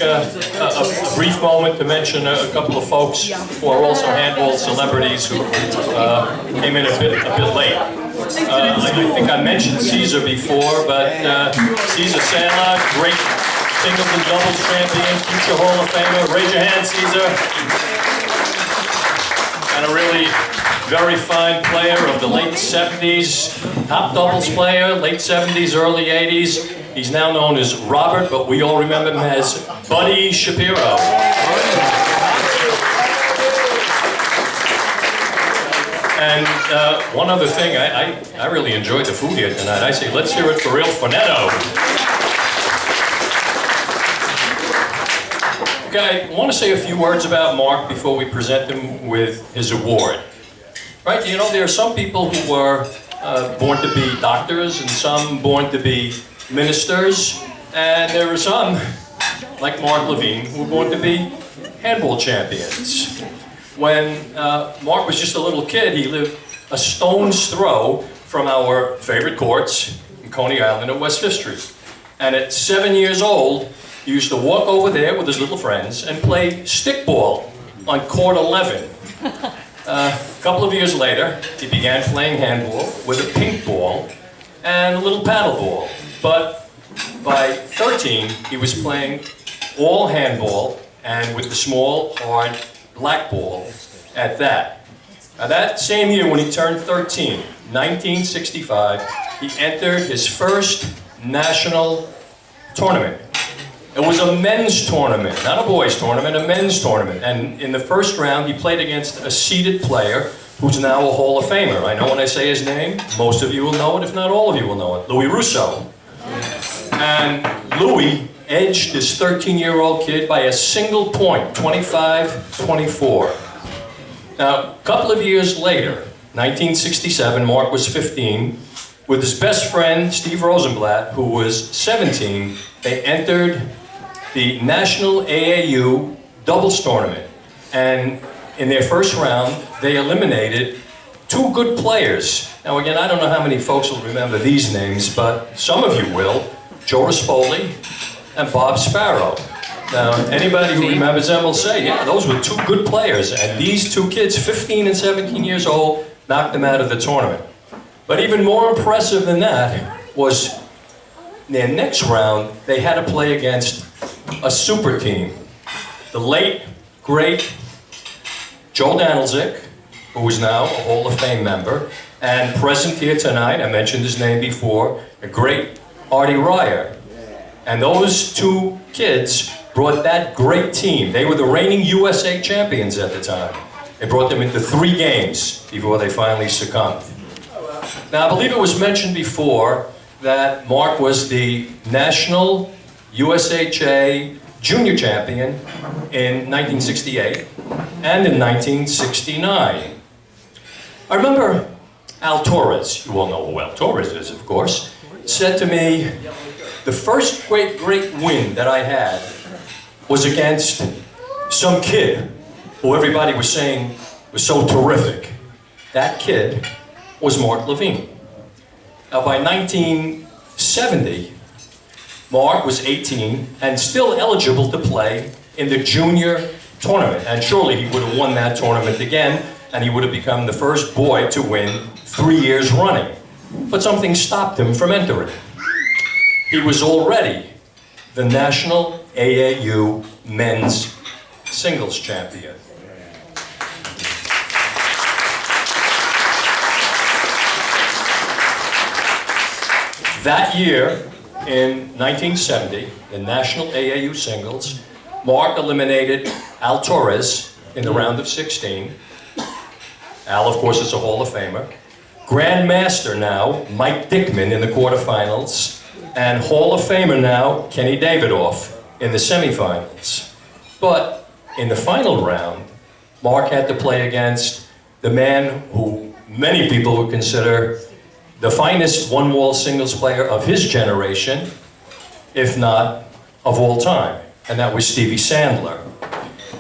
A brief moment to mention a couple of folks who are also handball celebrities who came in a bit late. I think I mentioned Caesar before, but Caesar Sandler, great singles and doubles champion, future Hall of Famer. Raise your hand, Caesar. And a really very fine player of the late 70s, top doubles player, late 70s, early 80s. He's now known as Robert, but we all remember him as Buddy Shapiro. And one other thing, I really enjoyed the food here tonight. I say, let's hear it for real Fornetto. Okay, I want to say a few words about Mark before we present him with his award. Right, you know, there are some people who were born to be doctors and some born to be ministers, and there are some, like Mark Levine, who were born to be handball champions. When Mark was just a little kid, he lived a stone's throw from our favorite courts in Coney Island at West 5th Street. And at 7 years old, he used to walk over there with his little friends and play stickball on court 11. A couple of years later, he began playing handball with a pink ball and a little paddle ball. But by 13, he was playing all handball and with the small, hard black ball at that. Now that same year when he turned 13, 1965, he entered his first national tournament. It was a men's tournament, not a boys' tournament, a men's tournament. And in the first round, he played against a seeded player who's now a Hall of Famer. I know when I say his name, most of you will know it, if not all of you will know it, Louis Russo. And Louis edged this 13-year-old kid by a single point, 25-24. Now, a couple of years later, 1967, Mark was 15, with his best friend, Steve Rosenblatt, who was 17, they entered the National AAU doubles tournament. And in their first round, they eliminated two good players. Now again, I don't know how many folks will remember these names, but some of you will. Joe Rispoli and Bob Sparrow. Now, anybody who remembers them will say, yeah, those were two good players. And these two kids, 15 and 17 years old, knocked them out of the tournament. But even more impressive than that was their next round, they had to play against a super team. The late, great Joe Danilczyk, who is now a Hall of Fame member, and present here tonight, I mentioned his name before, a great Artie Ryer. And those two kids brought that great team. They were the reigning USA champions at the time. They brought them into 3 games before they finally succumbed. Now, I believe it was mentioned before that Mark was the national USHA junior champion in 1968 and in 1969. I remember Al Torres, you all know who Al Torres is, of course, said to me, the first great win that I had was against some kid who everybody was saying was so terrific. That kid was Mark Levine. Now by 1970, Mark was 18 and still eligible to play in the junior tournament. And surely he would have won that tournament again, and he would have become the first boy to win 3 years running. But something stopped him from entering. He was already the National AAU men's singles champion. That year, in 1970, the National AAU singles, Mark eliminated Al Torres in the round of 16. Al, of course, is a Hall of Famer. Grandmaster now, Mike Dickman in the quarterfinals, and Hall of Famer now, Kenny Davidoff in the semifinals. But in the final round, Mark had to play against the man who many people would consider the finest one-wall singles player of his generation, if not of all time, and that was Stevie Sandler.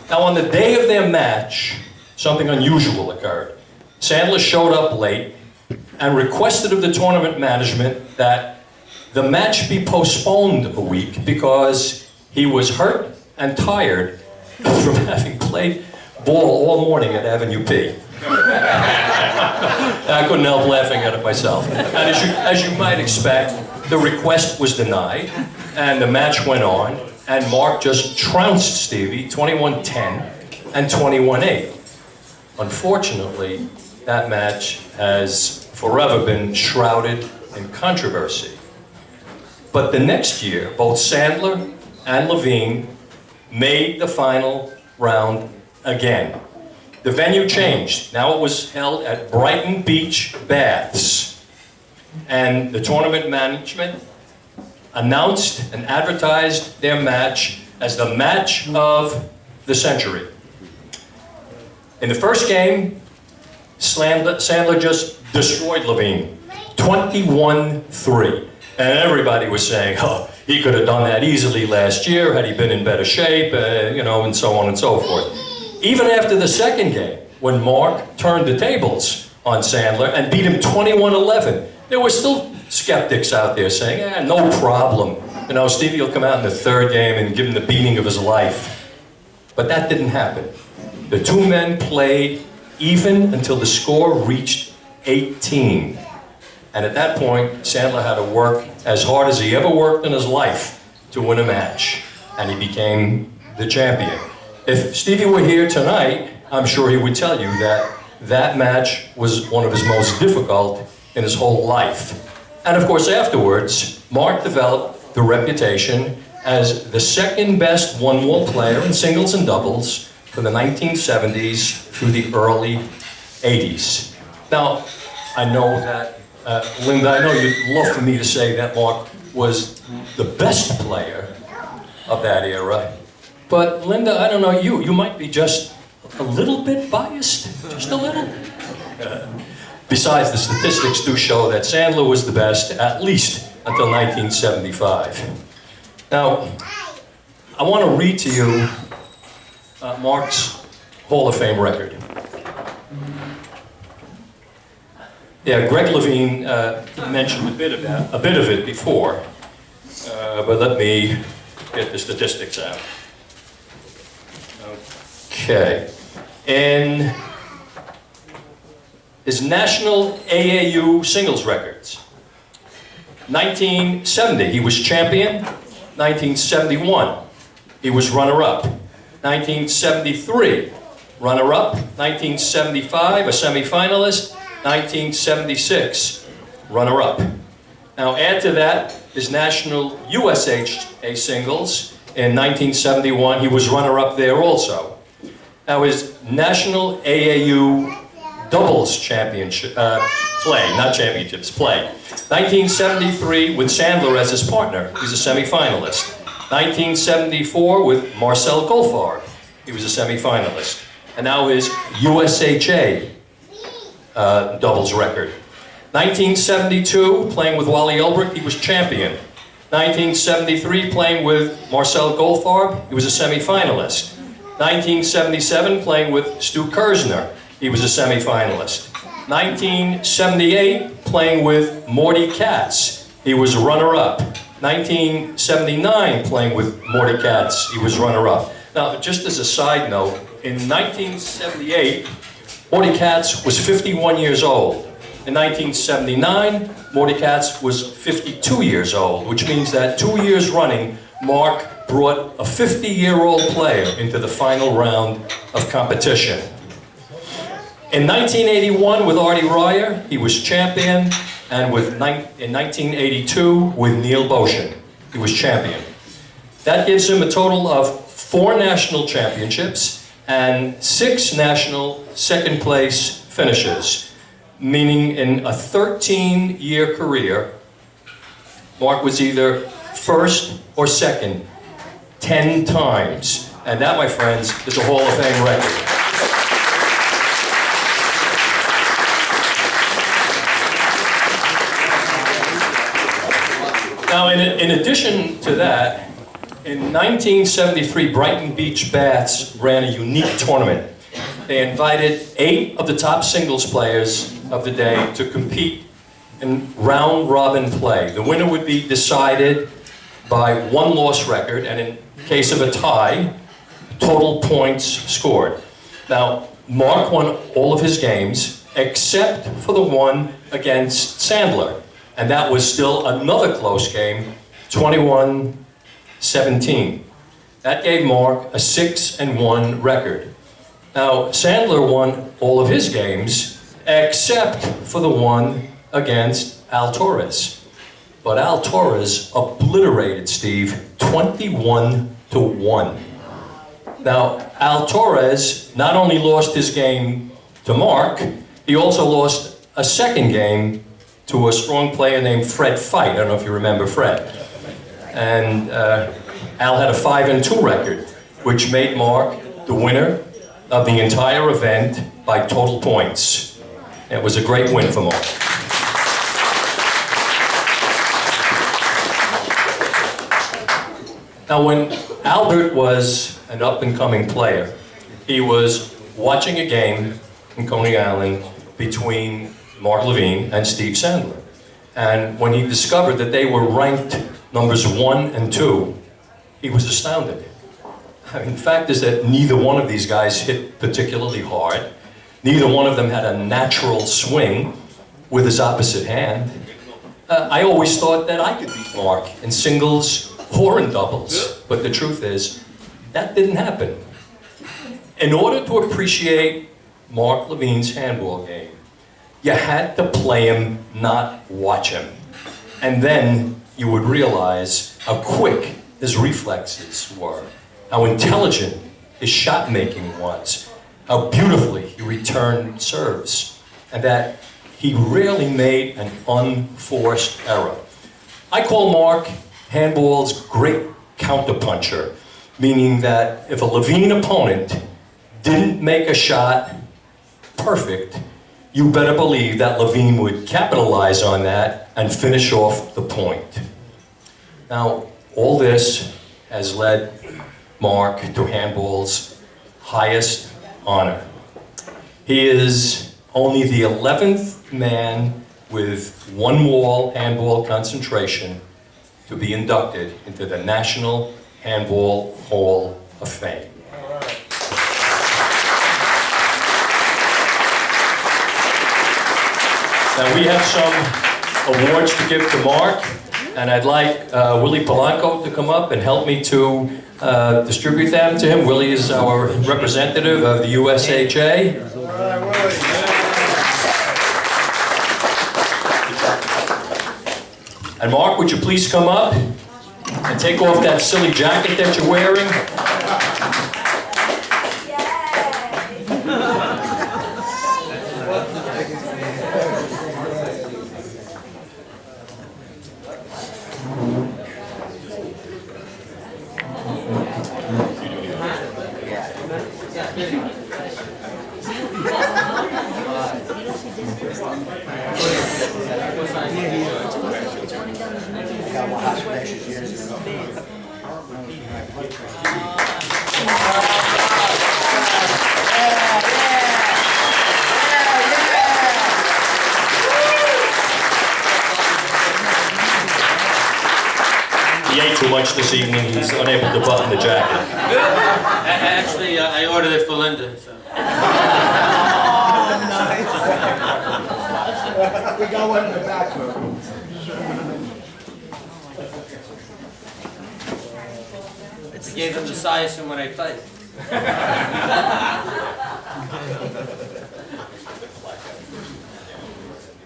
Now, on the day of their match, something unusual occurred. Sandler showed up late and requested of the tournament management that the match be postponed a week because he was hurt and tired from having played ball all morning at Avenue P. I couldn't help laughing at it myself. And as you might expect, the request was denied, and the match went on, and Mark just trounced Stevie 21-10 and 21-8. Unfortunately, that match has forever been shrouded in controversy. But the next year, both Sandler and Levine made the final round again. The venue changed. Now it was held at Brighton Beach Baths. And the tournament management announced and advertised their match as the match of the century. In the first game, Sandler just destroyed Levine, 21-3. And everybody was saying, oh, he could have done that easily last year had he been in better shape, you know, and so on and so forth. Even after the second game, when Mark turned the tables on Sandler and beat him 21-11, there were still skeptics out there saying, no problem. You know, Stevie will come out in the third game and give him the beating of his life. But that didn't happen. The two men played even until the score reached 18. And at that point, Sandler had to work as hard as he ever worked in his life to win a match. And he became the champion. If Stevie were here tonight, I'm sure he would tell you that that match was one of his most difficult in his whole life. And of course, afterwards, Mark developed the reputation as the second best one-wall player in singles and doubles from the 1970s through the early 80s. Now, I know that, Linda, I know you'd love for me to say that Mark was the best player of that era. But Linda, I don't know you might be just a little bit biased, just a little. Besides, the statistics do show that Sandler was the best, at least until 1975. Now, I want to read to you Mark's Hall of Fame record. Yeah, Greg Levine mentioned a bit of it before, but let me get the statistics out. Okay. In his national AAU singles records, 1970, he was champion. 1971, he was runner-up. 1973, runner-up. 1975, a semifinalist. 1976, runner-up. Now add to that his national USHA singles. In 1971, he was runner-up there also. Now his national AAU doubles championship, play, not championships, play. 1973 with Sandler as his partner, he's a semifinalist. 1974 with Marcel Goldfarb, he was a semifinalist. And now his USHA doubles record. 1972 playing with Wally Elbrick, he was champion. 1973 playing with Marcel Goldfarb, he was a semifinalist. 1977 playing with Stu Kersner, he was a semifinalist. 1978 playing with Morty Katz, he was a runner-up. 1979 playing with Morty Katz, he was runner-up. Now, just as a side note, in 1978, Morty Katz was 51 years old. In 1979, Morty Katz was 52 years old, which means that 2 years running, Mark brought a 50-year-old player into the final round of competition. In 1981, with Artie Ryer, he was champion, and in 1982, with Neil Boshin, he was champion. That gives him a total of 4 national championships and 6 national second-place finishes, meaning in a 13-year career, Mark was either first or second 10 times. And that, my friends, is a Hall of Fame record. Now, in addition to that, in 1973, Brighton Beach Baths ran a unique tournament. They invited 8 of the top singles players of the day to compete in round-robin play. The winner would be decided by one loss record, and in case of a tie, total points scored. Now, Mark won all of his games except for the one against Sandler. And that was still another close game, 21-17. That gave Mark a 6-1 record. Now, Sandler won all of his games except for the one against Al Torres. But Al Torres obliterated Steve 21-1. Now, Al Torres not only lost his game to Mark, he also lost a second game to a strong player named Fred Fight. I don't know if you remember Fred. And Al had a 5-2 record, which made Mark the winner of the entire event by total points. It was a great win for Mark. Now, when Albert was an up-and-coming player, he was watching a game in Coney Island between Mark Levine and Steve Sandler. And when he discovered that they were ranked numbers 1 and 2, he was astounded. I mean, the fact is that neither one of these guys hit particularly hard. Neither one of them had a natural swing with his opposite hand. I always thought that I could beat Mark in singles or in doubles, but the truth is, that didn't happen. In order to appreciate Mark Levine's handball game, you had to play him, not watch him. And then you would realize how quick his reflexes were, how intelligent his shot making was, how beautifully he returned serves, and that he rarely made an unforced error. I call Mark handball's great counterpuncher, meaning that if a Levine opponent didn't make a shot perfect, you better believe that Levine would capitalize on that and finish off the point. Now, all this has led Mark to handball's highest honor. He is only the 11th man with one-wall handball concentration to be inducted into the National Handball Hall of Fame. Now we have some awards to give to Mark, and I'd like Willie Polanco to come up and help me to distribute them to him. Willie is our representative of the USHA. And Mark, would you please come up and take off that silly jacket that you're wearing? He ate too much this evening. He's unable to button the jacket. Actually, I ordered it for Linda. So. We got one in the back room. I gave him the size from when I played.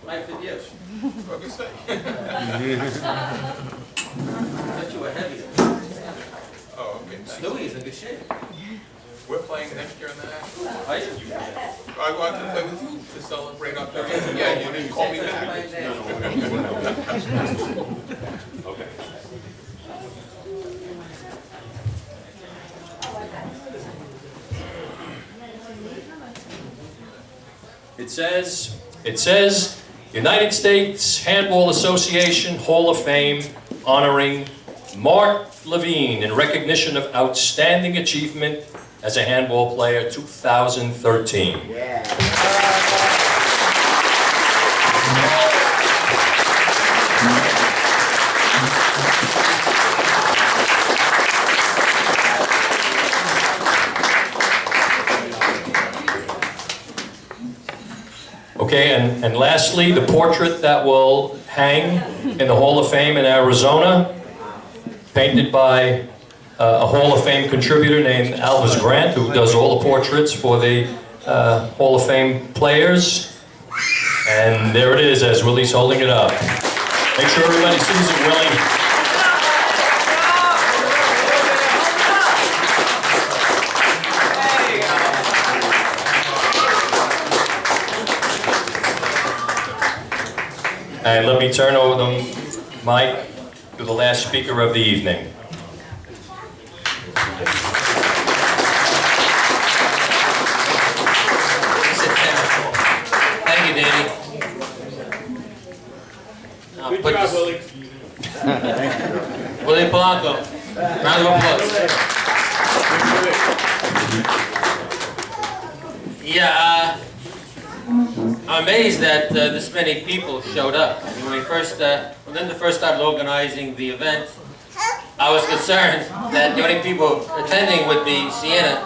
Life with you. What do you say? I thought you were heavier. Oh, okay. Thanks. Louis is in good shape. We're playing next year in the National. Are you? I want to play with you to celebrate our 30th. Yeah, you didn't call me back. Okay. It says, United States Handball Association Hall of Fame honoring Mark Levine in recognition of outstanding achievement as a handball player 2013. Yeah. Okay, and lastly, the portrait that will hang in the Hall of Fame in Arizona, painted by a Hall of Fame contributor named Alvis Grant, who does all the portraits for the Hall of Fame players. And there it is, as Willie's holding it up. Make sure everybody sees it, Willie. And let me turn over the mic to the last speaker of the evening. Thank you, Danny. Good job, Willie. Willie Polanco. Round of applause. Yeah, I'm amazed that this many people showed up. I mean, when Linda first started organizing the event, I was concerned that the only people attending would be Sienna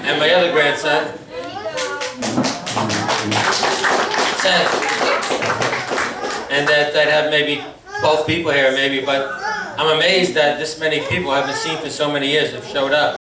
and my other grandson, Seth, and that I'd have maybe 12 people here, maybe. But I'm amazed that this many people I haven't seen for so many years have showed up.